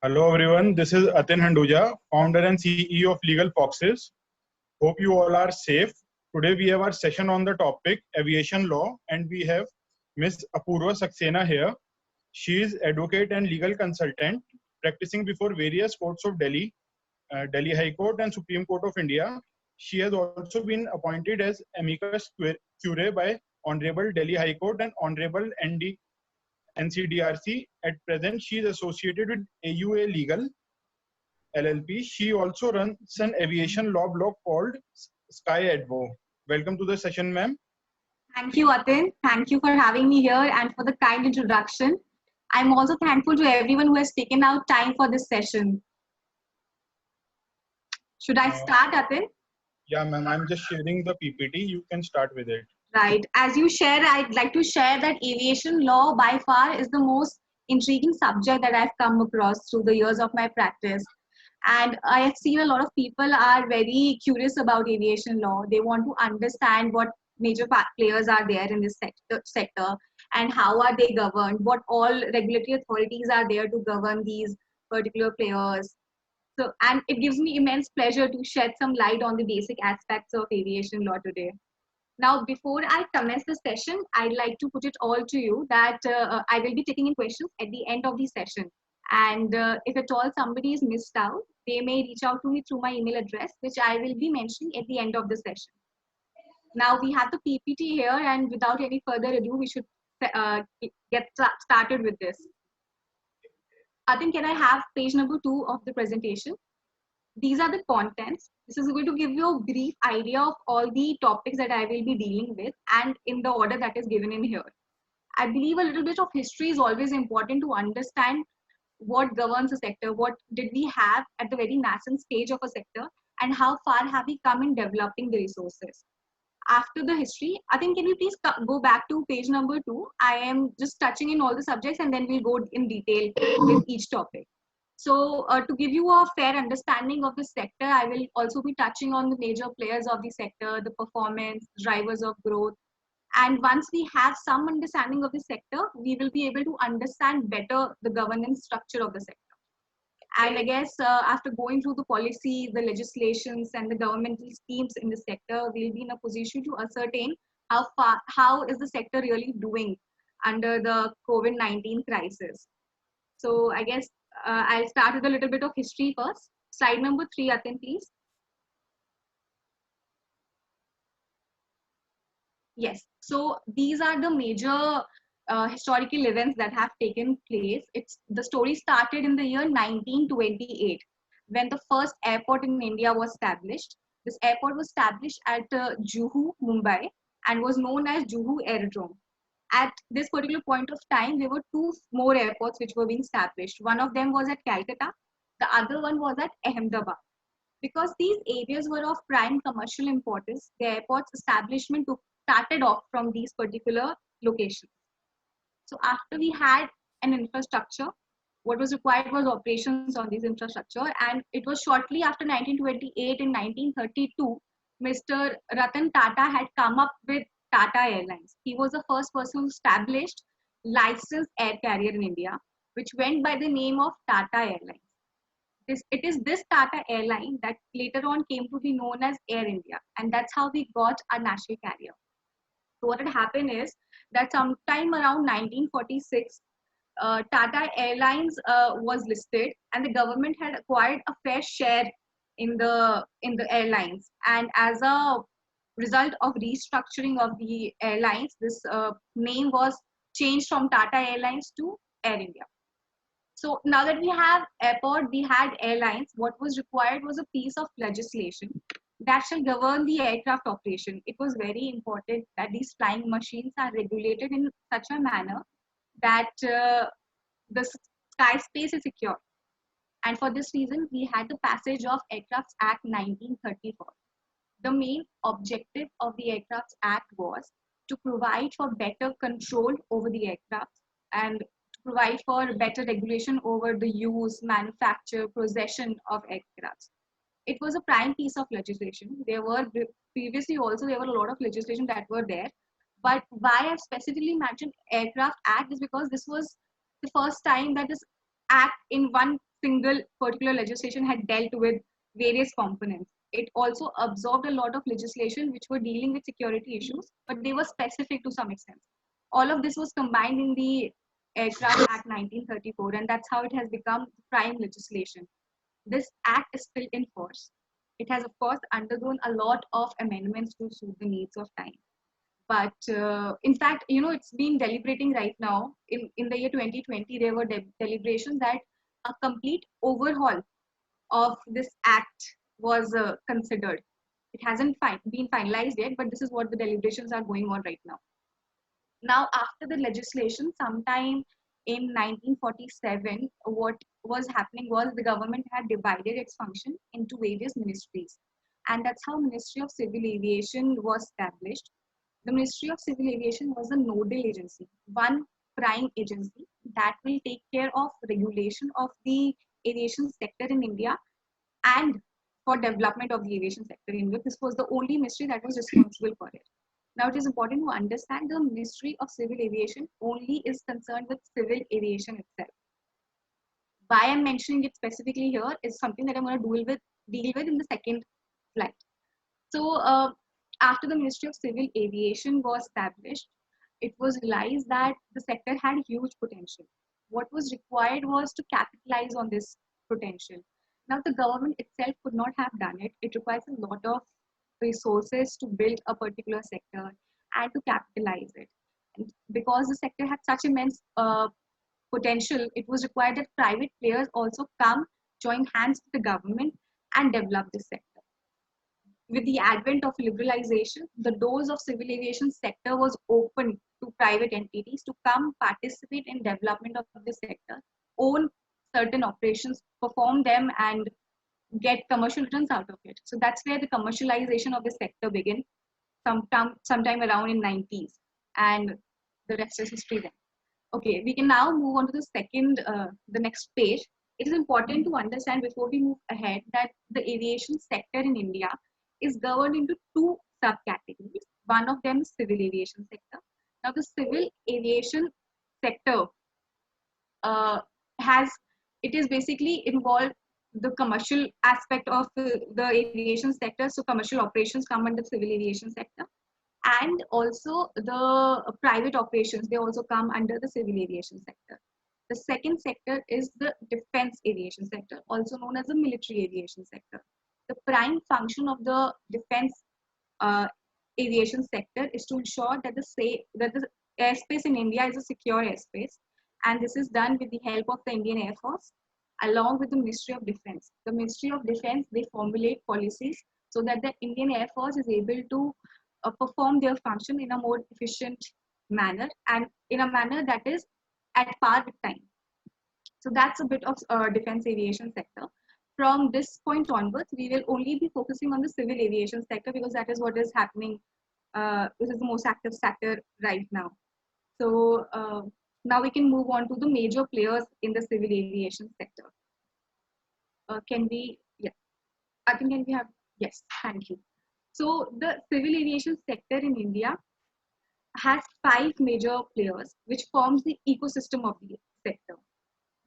Hello everyone, this is Atin Handuja, founder and CEO of Legal Foxes. Hope you all are safe. Today we have our session on the topic aviation law and we have Ms. Apurva Saxena here. She is advocate and legal consultant practicing before various courts of Delhi, Delhi High Court and Supreme Court of India. She has also been appointed as amicus curiae by Honorable Delhi High Court and Honorable NCDRC. At present, she is associated with AUA Legal LLP. She also runs an aviation law blog called Sky Advo. Welcome to the session, ma'am. Thank you, Atin. Thank you for having me here and for the kind introduction. I'm also thankful to everyone who has taken out time for this session. Should I start, Atin? Yeah, ma'am. I'm just sharing the PPT. You can start with it. Right. As you share, I'd like to share that aviation law by far is the most intriguing subject that I've come across through the years of my practice. And I have seen a lot of people are very curious about aviation law. They want to understand what major players are there in this sector and how are they governed, what all regulatory authorities are there to govern these particular players. So, and it gives me immense pleasure to shed some light on the basic aspects of aviation law today. Now, before I commence the session, I'd like to put it all to you that I will be taking in questions at the end of the session. And if at all somebody is missed out, they may reach out to me through my email address, which I will be mentioning at the end of the session. Now, we have the PPT here, and without any further ado, we should get started with this. Atin, can I have page number 2 of the presentation? These are the contents. This is going to give you a brief idea of all the topics that I will be dealing with and in the order that is given in here. I believe a little bit of history is always important to understand what governs a sector, what did we have at the very nascent stage of a sector, and how far have we come in developing the resources. After the history, I think, can you please go back to page number 2? I am just touching in all the subjects and then we'll go in detail with each topic. So to give you a fair understanding of the sector, I will also be touching on the major players of the sector, the performance, drivers of growth. And once we have some understanding of the sector, we will be able to understand better the governance structure of the sector. And I guess after going through the policy, the legislations, and the governmental schemes in the sector, we'll be in a position to ascertain how is the sector really doing under the COVID-19 crisis. So I guess I'll start with a little bit of history first. Slide number 3, Atin, please. Yes, so these are the major historical events that have taken place. The story started in the year 1928 when the first airport in India was established. This airport was established at Juhu, Mumbai, and was known as Juhu Aerodrome. At this particular point of time, there were 2 more airports which were being established. One of them was at Calcutta, the other one was at Ahmedabad. Because these areas were of prime commercial importance, the airport's establishment started off from these particular locations. So after we had an infrastructure, what was required was operations on this infrastructure, and it was shortly after 1928 in 1932, Mr. Ratan Tata had come up with Tata Airlines. He was the first person who established licensed air carrier in India, which went by the name of Tata Airlines. It is this Tata airline that later on came to be known as Air India, and that's how we got our national carrier. So what had happened is that sometime around 1946, Tata Airlines was listed, and the government had acquired a fair share in the airlines. And as a result of restructuring of the airlines, this name was changed from Tata Airlines to Air India. So now that we have airport, we had airlines, what was required was a piece of legislation that shall govern the aircraft operation. It was very important that these flying machines are regulated in such a manner that the sky space is secure. And for this reason, we had the passage of Aircrafts Act 1934. The main objective of the Aircrafts Act was to provide for better control over the aircraft and provide for better regulation over the use, manufacture, possession of aircrafts. It was a prime piece of legislation. There were previously also there were a lot of legislation that were there, but why I've specifically mentioned Aircraft Act is because this was the first time that this act in one single particular legislation had dealt with various components. It also absorbed a lot of legislation which were dealing with security issues, but they were specific to some extent. All of this was combined in the Aircraft Act 1934, and that's how it has become prime legislation. This act is still in force. It has, of course, undergone a lot of amendments to suit the needs of time. But in fact, it's been deliberating right now. In the year 2020, there were deliberations that a complete overhaul of this act was considered. It hasn't been finalized yet, but this is what the deliberations are going on right now. Now, after the legislation, sometime in 1947, what was happening was the government had divided its function into various ministries. And that's how Ministry of Civil Aviation was established. The Ministry of Civil Aviation was a nodal agency, one prime agency that will take care of regulation of the aviation sector in India and for development of the aviation sector in India. This was the only ministry that was responsible for it. Now, it is important to understand the Ministry of Civil Aviation only is concerned with civil aviation itself. Why I'm mentioning it specifically here is something that I'm going to deal with in the second slide. So, after the Ministry of Civil Aviation was established, it was realized that the sector had huge potential. What was required was to capitalize on this potential. Now, the government itself could not have done it. It requires a lot of resources to build a particular sector and to capitalize it. And because the sector had such immense potential, it was required that private players also come, join hands with the government, and develop this sector. With the advent of liberalization, the doors of civil aviation sector was open to private entities to come participate in development of the sector, own certain operations, perform them, and get commercial returns out of it. So that's where the commercialization of the sector began sometime around in 90s, and the rest is history then. Okay, we can now move on to the next page. It is important to understand before we move ahead that the aviation sector in India is governed into two subcategories. One of them is civil aviation sector. Now, the civil aviation sector it is basically involved the commercial aspect of the aviation sector. So commercial operations come under civil aviation sector, and also the private operations, they also come under the civil aviation sector. The second sector is the defense aviation sector, also known as the military aviation sector. The prime function of the defense aviation sector is to ensure that the airspace in India is a secure airspace, and this is done with the help of the Indian Air Force along with the Ministry of Defense. The Ministry of Defense, they formulate policies so that the Indian Air Force is able to perform their function in a more efficient manner and in a manner that is at par with time. So that's a bit of defense aviation sector. From this point onwards, we will only be focusing on the civil aviation sector because that is what is happening. This is the most active sector right now. So now we can move on to the major players in the civil aviation sector. Can we, yeah, I think can we have, yes, thank you. So the civil aviation sector in India has 5 major players, which forms the ecosystem of the sector.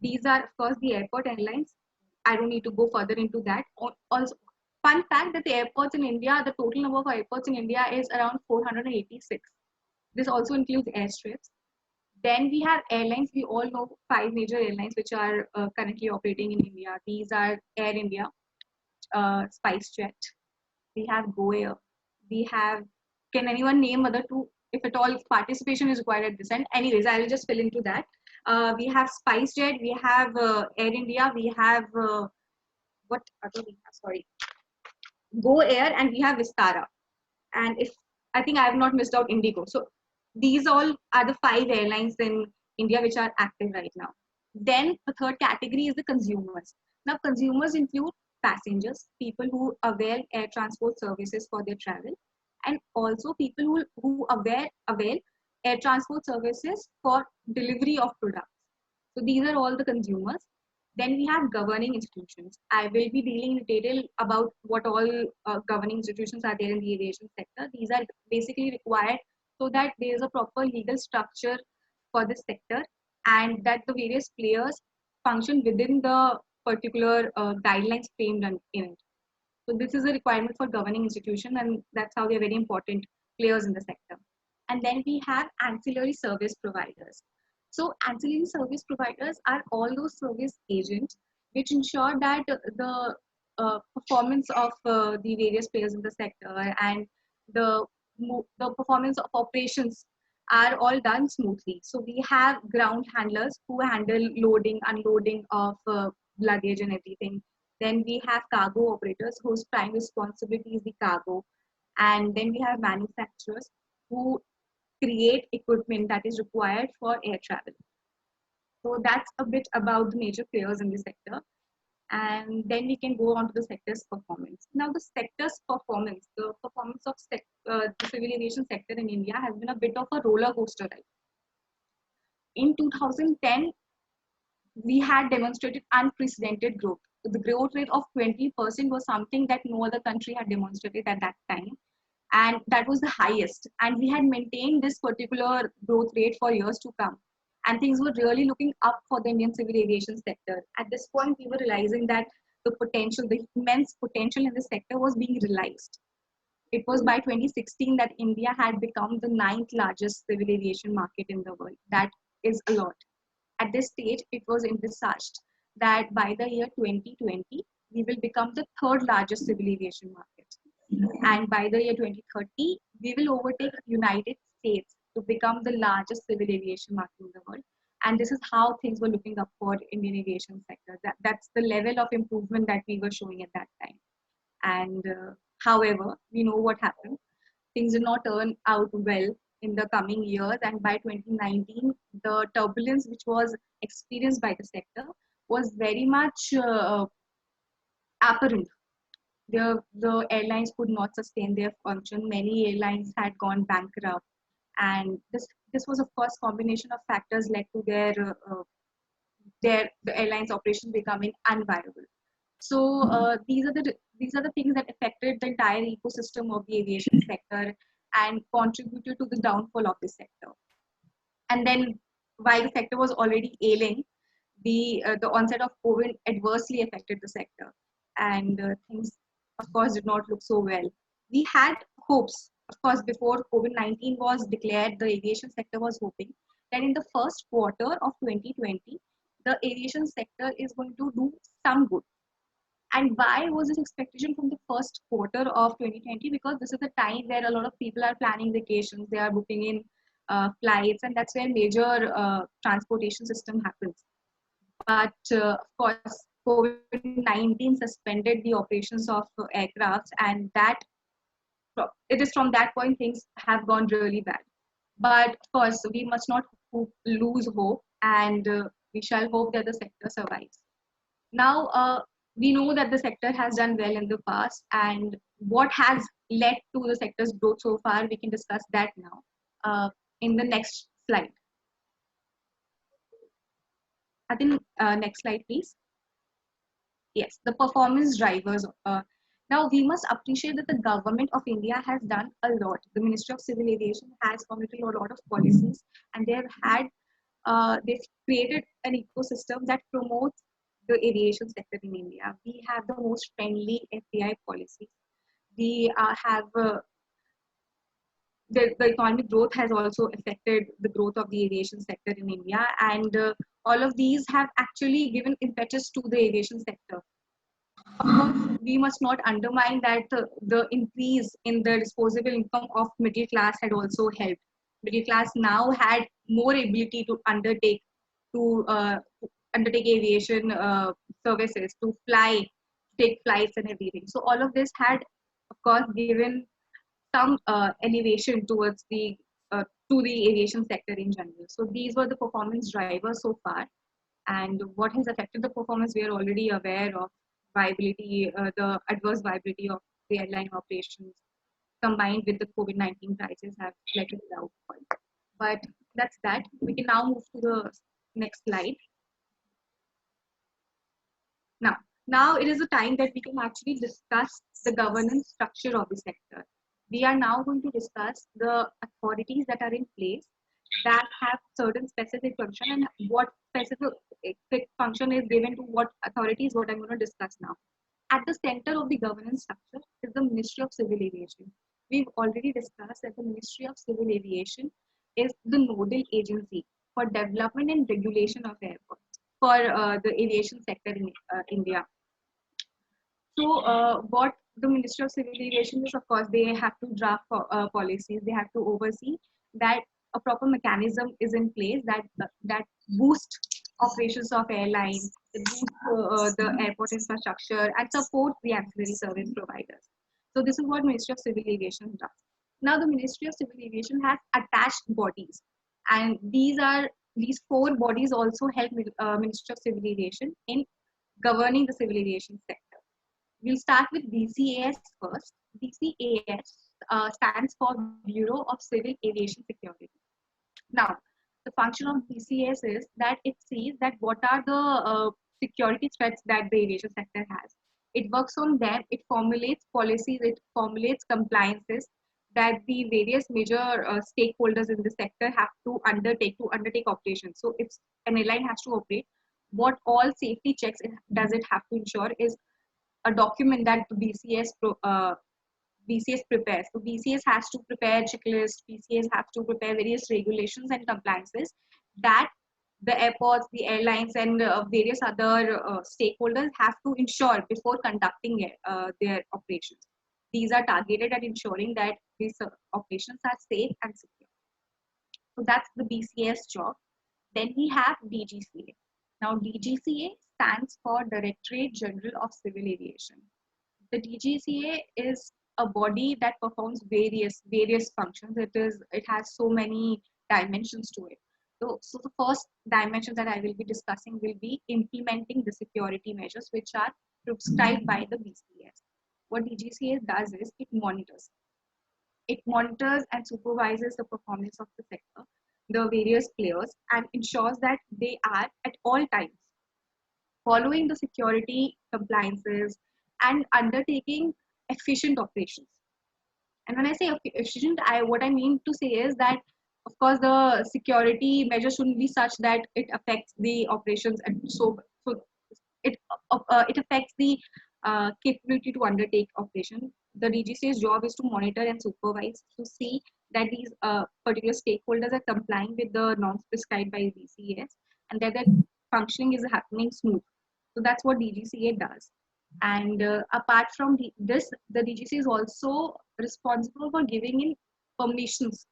These are, of course, the airport airlines. I don't need to go further into that. Also, fun fact that the airports in India, the total number of airports in India is around 486. This also includes airstrips. Then we have airlines. We all know 5 major airlines which are currently operating in India. These are Air India, SpiceJet. We have Go Air. We have, can anyone name other 2? If at all participation is required at this end. Anyways, I will just fill into that. We have SpiceJet, we have Air India, we have, what other we have, sorry, Go Air, and we have Vistara. And if, I think I have not missed out Indigo. So these all are the 5 airlines in India which are active right now. Then the third category is the consumers. Now consumers include passengers, people who avail air transport services for their travel, and also people who avail air transport services for delivery of products. So these are all the consumers. Then we have governing institutions. I will be dealing in detail about what all governing institutions are there in the aviation sector. These are basically required so that there is a proper legal structure for this sector and that the various players function within the particular guidelines framed in it. So this is a requirement for governing institution, and that's how they're very important players in the sector. And then we have ancillary service providers. So ancillary service providers are all those service agents which ensure that the performance of the various players in the sector and the the performance of operations are all done smoothly. So we have ground handlers who handle loading, unloading of luggage and everything. Then we have cargo operators whose prime responsibility is the cargo. And then we have manufacturers who create equipment that is required for air travel. So that's a bit about the major players in the sector. And then we can go on to the sector's performance. Now, the sector's performance, the performance of the civil aviation sector in India has been a bit of a roller coaster ride. In 2010, we had demonstrated unprecedented growth. The growth rate of 20% was something that no other country had demonstrated at that time. And that was the highest. And we had maintained this particular growth rate for years to come. And things were really looking up for the Indian civil aviation sector. At this point, we were realizing that the potential, the immense potential in the sector was being realized. It was by 2016 that India had become the 9th largest civil aviation market in the world. That is a lot. At this stage, it was envisaged that by the year 2020, we will become the 3rd largest civil aviation market. And by the year 2030, we will overtake United States to become the largest civil aviation market in the world. And this is how things were looking up for Indian aviation sector. That's the level of improvement that we were showing at that time. And however, we know what happened. Things did not turn out well in the coming years. And by 2019, the turbulence which was experienced by the sector was very much apparent. The airlines could not sustain their function. Many airlines had gone bankrupt. And this was, of course, combination of factors led to the airlines operations becoming unviable. So these are the things that affected the entire ecosystem of the aviation sector and contributed to the downfall of the sector. And then, while the sector was already ailing, the onset of COVID adversely affected the sector, and things, of course, did not look so well. We had hopes, of course, before COVID-19 was declared. The aviation sector was hoping that in the first quarter of 2020, the aviation sector is going to do some good. And why was this expectation from the first quarter of 2020? Because this is the time where a lot of people are planning vacations, they are booking in flights, and that's where major transportation system happens. But of course, COVID-19 suspended the operations of aircrafts, and that it is from that point things have gone really bad. But of course, we must not lose hope, and we shall hope that the sector survives. Now, we know that the sector has done well in the past, and what has led to the sector's growth so far, we can discuss that now in the next slide. I think next slide, please. Yes, the performance drivers. Now, we must appreciate that the government of India has done a lot. The Ministry of Civil Aviation has formulated a lot of policies, and they've created an ecosystem that promotes the aviation sector in India. We have the most friendly FDI policies. We have the economic growth has also affected the growth of the aviation sector in India, and all of these have actually given impetus to the aviation sector. Of course, we must not undermine that the increase in the disposable income of middle class had also helped. Middle class now had more ability to undertake aviation services, to take flights and everything. So all of this had, of course, given some elevation towards to the aviation sector in general. So these were the performance drivers so far. And what has affected the performance, we are already aware of. Viability, the adverse viability of the airline operations combined with the COVID-19 crisis have led to the downfall. But that's that. We can now move to the next slide. Now it is a time that we can actually discuss the governance structure of the sector. We are now going to discuss the authorities that are in place that have certain specific function, and what specific function is given to what authority is what I'm going to discuss now. At the center of the governance structure is the Ministry of Civil Aviation. We've already discussed that the Ministry of Civil Aviation is the nodal agency for development and regulation of airports for the aviation sector in India. So what the Ministry of Civil Aviation is, of course, they have to draft policies, they have to oversee that a proper mechanism is in place that boost operations of airlines, that boost the airport infrastructure and support the ancillary service providers. So this is what Ministry of Civil Aviation does. Now the Ministry of Civil Aviation has attached bodies, and these four bodies also help Ministry of Civil Aviation in governing the civil aviation sector. We'll start with BCAS first. BCAS stands for Bureau of Civil Aviation Security. Now, the function of BCAS is that it sees that what are the security threats that the aviation sector has. It works on them, it formulates policies, it formulates compliances that the various major stakeholders in the sector have to undertake operations. So if an airline has to operate, what all safety checks does it have to ensure is a document that BCS prepares. So BCS has to prepare checklists, BCS has to prepare various regulations and compliances that the airports, the airlines, and various other stakeholders have to ensure before conducting their operations. These are targeted at ensuring that these operations are safe and secure. So that's the BCS job. Then we have DGCA. Now DGCA stands for Directorate General of Civil Aviation. The DGCA is a body that performs various functions. It has so many dimensions to it. So the first dimension that I will be discussing will be implementing the security measures which are prescribed by the BCS. What DGCA does is it monitors and supervises the performance of the sector, the various players, and ensures that they are at all times following the security compliances and undertaking efficient operations. And when I say efficient, what I mean to say is that, of course, the security measures shouldn't be such that it affects the operations, and so it affects the capability to undertake operation. The DGCA's job is to monitor and supervise to see that these particular stakeholders are complying with the norms prescribed by BCAS and that the functioning is happening smooth. So that's what DGCA does. And apart from this, the DGCA is also responsible for giving in permissions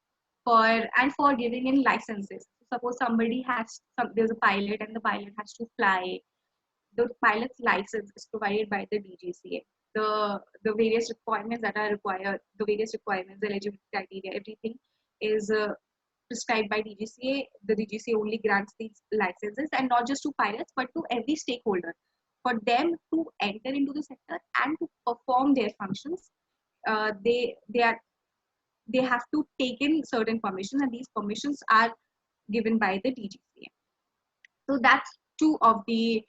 for giving in licenses. Suppose there's a pilot and the pilot has to fly. The pilot's license is provided by the DGCA. The various requirements that are required, the eligibility criteria, everything is prescribed by DGCA. The DGCA only grants these licenses, and not just to pilots, but to every stakeholder. For them to enter into the sector and to perform their functions, they have to take in certain permissions, and these permissions are given by the DGCA. So that's two of the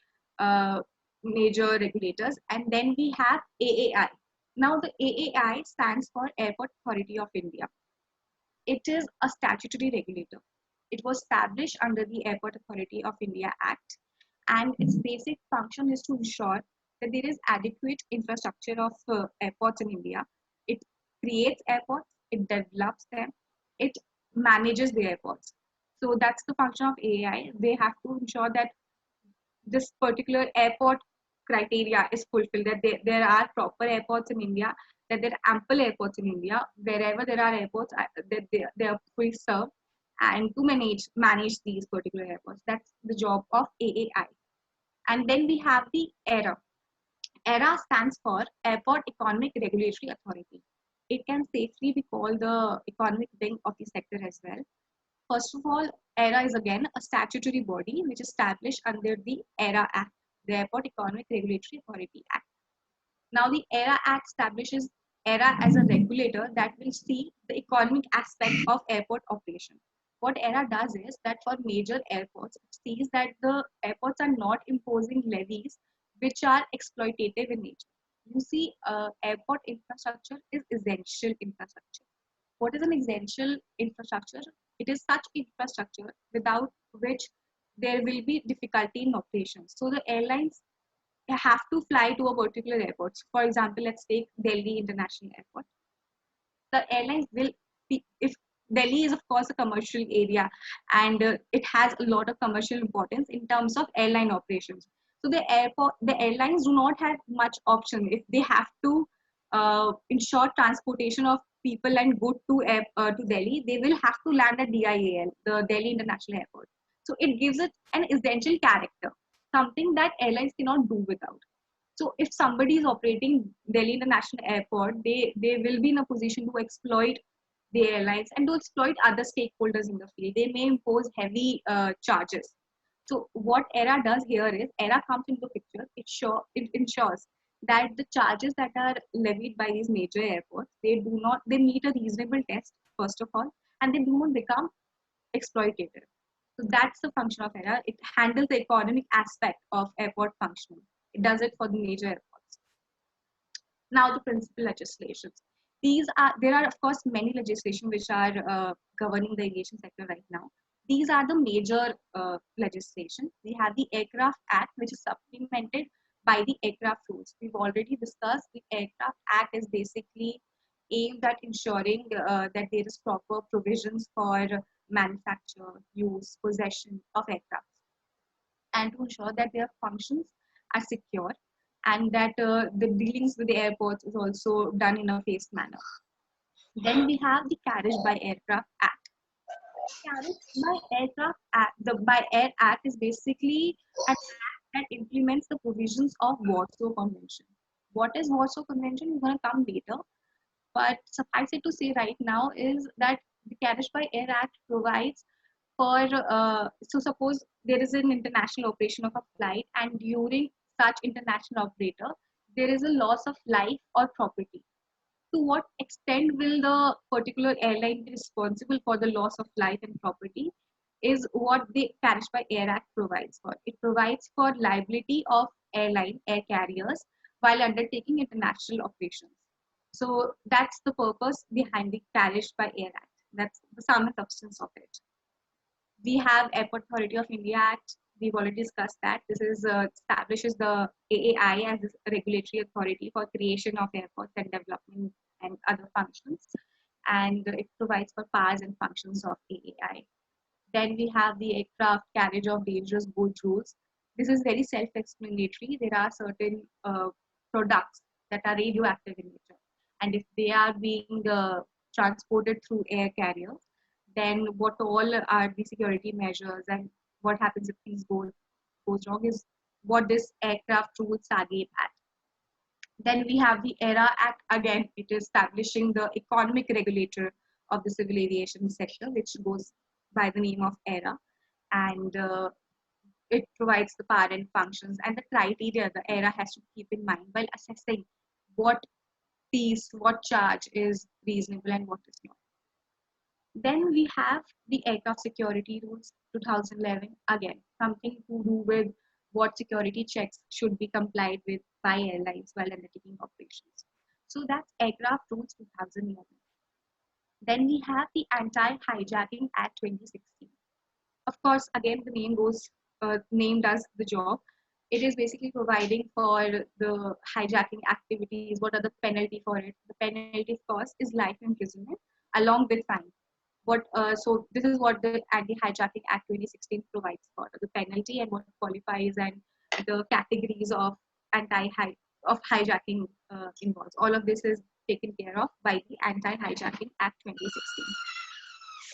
major regulators. And then we have AAI. Now the AAI stands for Airport Authority of India. It is a statutory regulator. It was established under the Airport Authority of India Act, and its basic function is to ensure that there is adequate infrastructure of airports in India. It creates airports, it develops them, it manages the airports. So that's the function of AAI. They have to ensure that this particular airport criteria is fulfilled, that there are proper airports in India, that there are ample airports in India. Wherever there are airports, that they are fully served, and to manage these particular airports. That's the job of AAI. And then we have the AERA. AERA stands for Airport Economic Regulatory Authority. It can safely be called the economic wing of the sector as well. First of all, AERA is again a statutory body which is established under the AERA Act, the Airport Economic Regulatory Authority Act. Now, the AERA Act establishes AERA as a regulator that will see the economic aspect of airport operation. What AERA does is that for major airports, it sees that the airports are not imposing levies which are exploitative in nature. You see, airport infrastructure is essential infrastructure. What is an essential infrastructure? It is such infrastructure without which there will be difficulty in operations. So the airlines have to fly to a particular airport. For example, let's take Delhi International Airport. The airlines will be, if Delhi is of course a commercial area, and it has a lot of commercial importance in terms of airline operations. So the airlines do not have much option. If they have to ensure transportation of people and goods to Delhi, they will have to land at DIAL, the Delhi International Airport. So it gives it an essential character, something that airlines cannot do without. So if somebody is operating Delhi International Airport, they will be in a position to exploit the airlines and to exploit other stakeholders in the field. They may impose heavy charges. So what ERA does here is ERA comes into the picture. It ensures that the charges that are levied by these major airports, they meet a reasonable test first of all, and they do not become exploitative. So that's the function of ERA. It handles the economic aspect of airport functioning. It does it for the major airports. Now the principal legislations. There are of course many legislation which are governing the aviation sector right now. These are the major legislation. We have the Aircraft Act, which is supplemented by the aircraft rules. We've already discussed the Aircraft Act is basically aimed at ensuring that there is proper provisions for manufacture, use, possession of aircraft, and to ensure that their functions are secure, and that the dealings with the airports is also done in a phased manner. Then we have the Carriage by Aircraft Act. Carriage by Aircraft Act, the by Air Act is basically an act that implements the provisions of Warsaw Convention. What is Warsaw Convention? We're going to come later, but suffice it to say right now is that the Carriage by Air Act provides for, so suppose there is an international operation of a flight, and during such international operator, there is a loss of life or property. To what extent will the particular airline be responsible for the loss of life and property is what the Carriage by Air Act provides for. It provides for liability of air carriers while undertaking international operations. So that's the purpose behind the Carriage by Air Act. That's the sum and substance of it. We have Airport Authority of India Act. We've already discussed that. This is establishes the AAI as a regulatory authority for creation of airports and development and other functions, and it provides for powers and functions of AAI. Then we have the Aircraft Carriage of Dangerous Goods rules. This is very self-explanatory. There are certain products that are radioactive in nature, and if they are being transported through air carriers, then what all are the security measures and what happens if things goes wrong is what this aircraft rules target at. Then we have the ERA Act. Again, it is establishing the economic regulator of the civil aviation sector, which goes by the name of ERA, and it provides the power and functions and the criteria the ERA has to keep in mind while assessing what fees, what charge is reasonable and what is not. Then we have the Aircraft Security Rules 2011, again, something to do with what security checks should be complied with by airlines while undertaking operations. So that's Aircraft Rules 2011. Then we have the Anti-Hijacking Act 2016. Of course, again, name does the job. It is basically providing for the hijacking activities. What are the penalty for it? The penalty, of course, is life imprisonment along with fine. So this is what the Anti-Hijacking Act 2016 provides for, the penalty and what qualifies and the categories of hijacking involves. All of this is taken care of by the Anti-Hijacking Act 2016.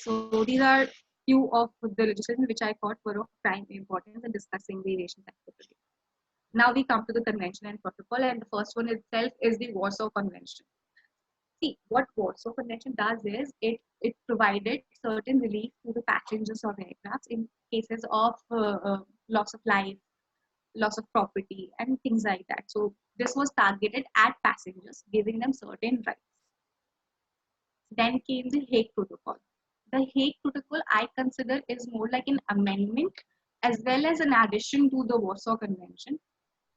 So these are few of the legislation which I thought were of prime importance in discussing the aviation sector today. Now we come to the convention and protocol, and the first one itself is the Warsaw Convention. See, what Warsaw Convention does is it provided certain relief to the passengers of aircrafts in cases of loss of life, loss of property, and things like that. So this was targeted at passengers, giving them certain rights. Then came the Hague Protocol. The Hague Protocol I consider is more like an amendment as well as an addition to the Warsaw Convention.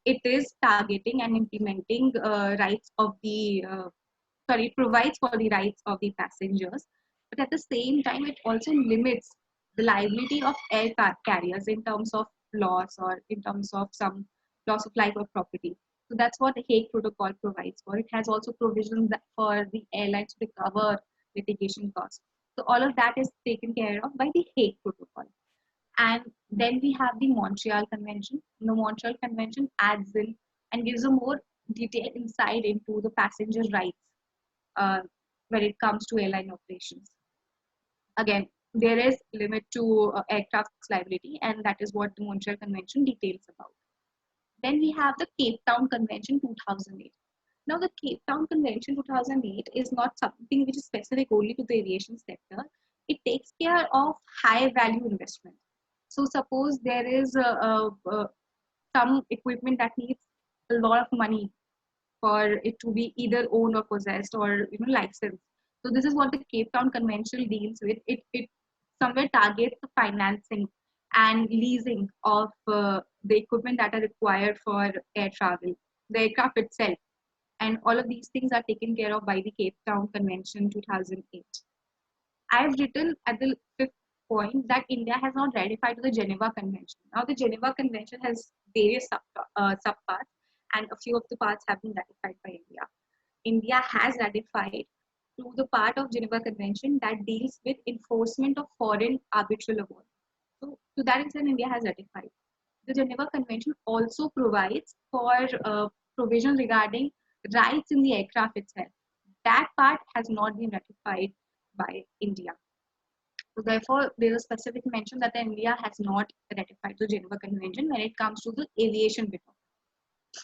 It is targeting and implementing rights of the it provides for the rights of the passengers but at the same time, it also limits the liability of carriers in terms of loss or in terms of some loss of life or property. So that's what the Hague Protocol provides for. It has also provisions for the airlines to recover litigation costs. So all of that is taken care of by the Hague Protocol. And then we have the Montreal Convention. The Montreal Convention adds in and gives a more detailed insight into the passenger rights uh, when it comes to airline operations. Again, there is limit to aircraft's liability, and that is what the Montreal Convention details about. Then we have the Cape Town Convention 2008. Now, the Cape Town Convention 2008 is not something which is specific only to the aviation sector. It takes care of high value investment. So, suppose there is some equipment that needs a lot of money for it to be either owned or possessed or licensed. So this is what the Cape Town Convention deals with. It somewhere targets the financing and leasing of the equipment that are required for air travel, the aircraft itself, and all of these things are taken care of by the Cape Town Convention 2008. I have written at the fifth point that India has not ratified the Geneva Convention. Now, the Geneva Convention has various subparts, and a few of the parts have been ratified by India. India has ratified to the part of Geneva Convention that deals with enforcement of foreign arbitral awards. So, to that extent, India has ratified. The Geneva Convention also provides for provision regarding rights in the aircraft itself. That part has not been ratified by India. So therefore, there is a specific mention that India has not ratified the Geneva Convention when it comes to the aviation bit of it.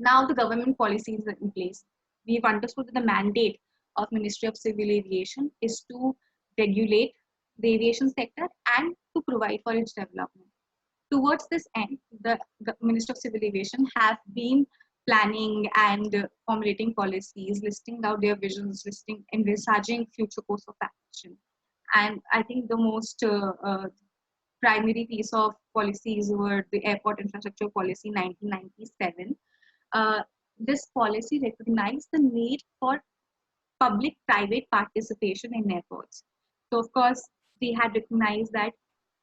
Now the government policies are in place. We've understood that the mandate of Ministry of Civil Aviation is to regulate the aviation sector and to provide for its development. Towards this end, the Ministry of Civil Aviation have been planning and formulating policies, listing out their visions, envisaging future course of action. And I think the most primary piece of policies were the Airport Infrastructure Policy 1997. This policy recognized the need for public-private participation in airports. So, of course, they had recognized that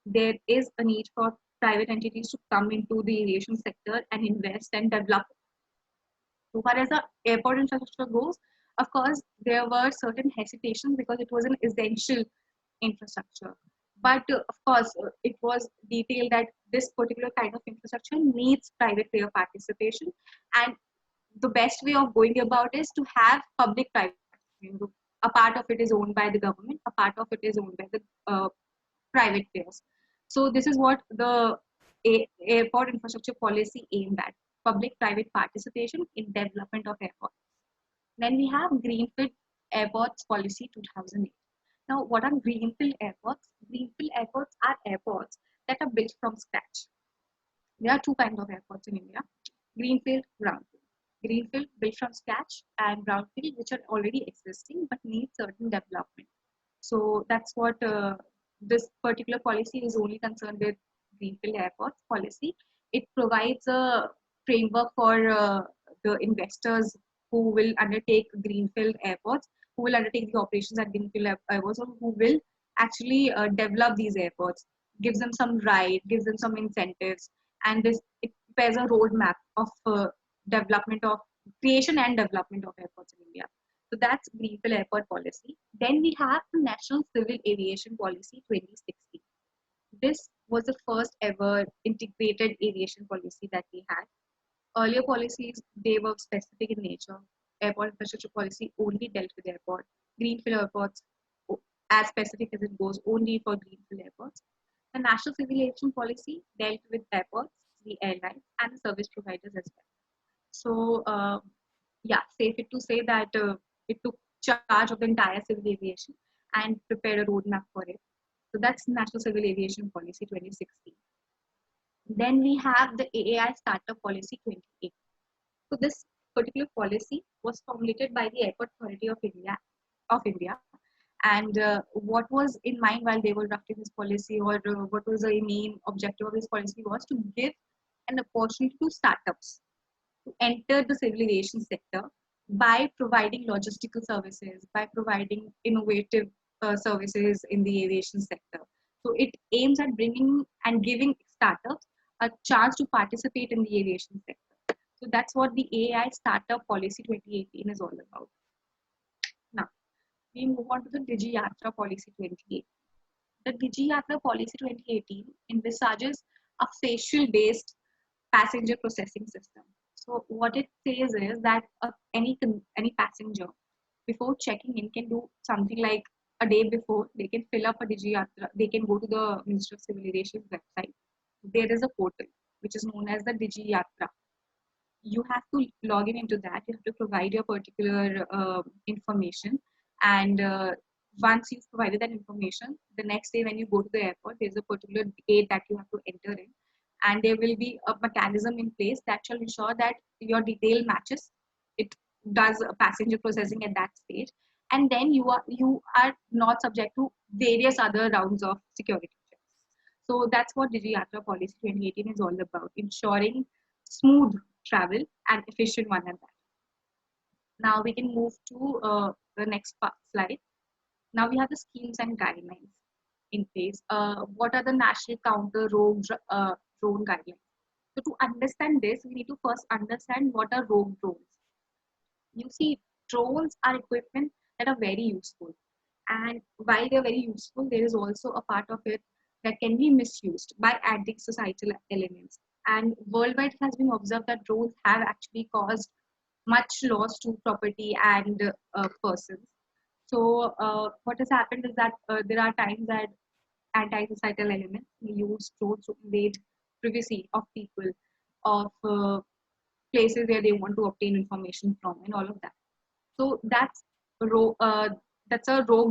there is a need for private entities to come into the aviation sector and invest and develop. So far as the airport infrastructure goes, of course, there were certain hesitations because it was an essential infrastructure. But of course, it was detailed that this particular kind of infrastructure needs private player participation, and the best way of going about is to have public-private. A part of it is owned by the government, a part of it is owned by the private players. So this is what the airport infrastructure policy aimed at: public-private participation in development of airports. Then we have Greenfield Airports Policy 2008. Now, what are greenfield airports? Greenfield airports are airports that are built from scratch. There are two kinds of airports in India: greenfield, brownfield. Greenfield built from scratch, and brownfield which are already existing but need certain development. So that's what this particular policy is only concerned with. Greenfield airports policy. It provides a framework for the investors who will undertake greenfield airports, who will undertake the operations at greenfield airports, or who will actually develop these airports, gives them some right, gives them some incentives, and this it prepares a roadmap of development of creation and development of airports in India. So that's Greenfield Airport Policy. Then we have the National Civil Aviation Policy 2016. This was the first ever integrated aviation policy that we had. Earlier policies, they were specific in nature. Airport infrastructure policy only dealt with airport. Greenfield airports, as specific as it goes, only for greenfield airports. The National Civil Aviation Policy dealt with airports, the airlines, and the service providers as well. So, yeah, safe it to say that it took charge of the entire civil aviation and prepared a roadmap for it. So that's National Civil Aviation Policy 2016. Then we have the AAI Startup Policy 2018. So this particular policy was formulated by the Airport Authority of India. And what was in mind while they were drafting this policy, or what was the main objective of this policy, was to give an opportunity to startups to enter the civil aviation sector by providing logistical services, by providing innovative services in the aviation sector. So it aims at bringing and giving startups a chance to participate in the aviation sector. So that's what the AI Startup Policy 2018 is all about. Now, we move on to the DigiYatra Policy 2018. The DigiYatra Policy 2018 envisages a facial-based passenger processing system. So what it says is that any passenger before checking in can do something like a day before they can fill up a DigiYatra. They can go to the Ministry of Civil Aviation website. There is a portal which is known as the DigiYatra. You have to log in into that. You have to provide your particular information, and once you've provided that information, the next day when you go to the airport, there's a particular gate that you have to enter in, and there will be a mechanism in place that shall ensure that your detail matches. It does passenger processing at that stage, and then you are not subject to various other rounds of security checks. So that's what DigiYatra Policy 2018 is all about, ensuring smooth travel and efficient one at that. Now we can move to the next slide. Now we have the schemes and guidelines in place. What are the national counter rogue drone guidelines? So to understand this, we need to first understand what are rogue drones. You see, drones are equipment that are very useful. And while they're very useful, there is also a part of it that can be misused by anti-societal elements. And worldwide, it has been observed that drones have actually caused much loss to property and persons. So what has happened is that there are times that anti-societal elements use drones to invade privacy of people, of places where they want to obtain information from, and all of that. So that's a rogue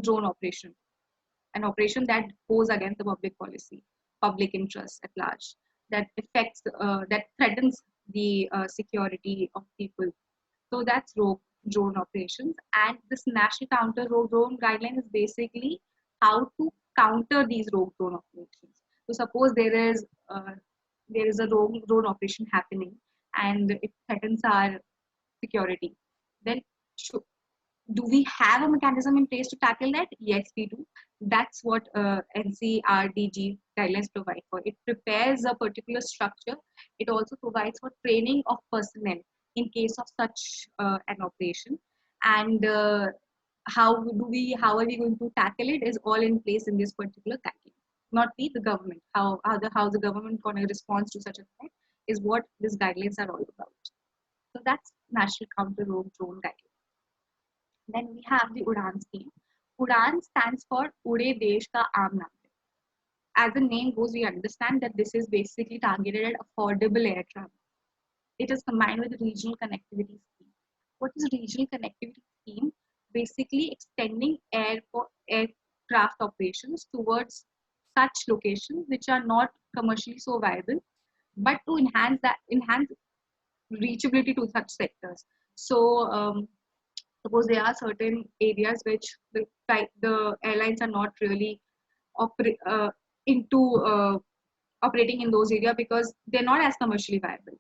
drone operation, an operation that goes against the public policy, public interest at large, that affects, that threatens the security of people. So that's rogue drone operations. And this National Counter Rogue Drone Guideline is basically how to counter these rogue drone operations. So suppose there is a rogue drone operation happening and it threatens our security, then do we have a mechanism in place to tackle that? Yes, we do. That's what NCRDG guidelines provide for. It prepares a particular structure. It also provides for training of personnel in case of such an operation. And how are we going to tackle it is all in place in this particular guideline. Not the government. How the government going to respond to such a threat is what these guidelines are all about. So that's National Counter Rogue Drone Guideline. Then we have the UDAN scheme. UDAN stands for Ude Desh Ka Aam Nagrik. As the name goes, we understand that this is basically targeted at affordable air travel. It is combined with the regional connectivity scheme. What is regional connectivity scheme? Basically extending aircraft operations towards such locations which are not commercially so viable, but to enhance reachability to such sectors. So suppose there are certain areas which the airlines are not really operating in those areas because they're not as commercially viable.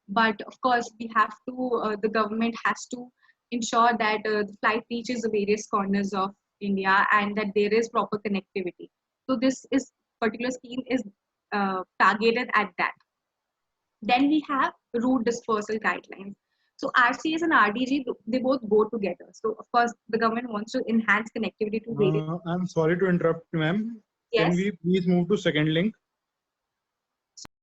But of course, we have to, the government has to ensure that the flight reaches the various corners of India and that there is proper connectivity. So this particular scheme is targeted at that. Then we have route dispersal guidelines. So RCS and RDG, they both go together. So of course, the government wants to enhance connectivity to various. I'm sorry to interrupt, ma'am. Yes. Can we please move to second link?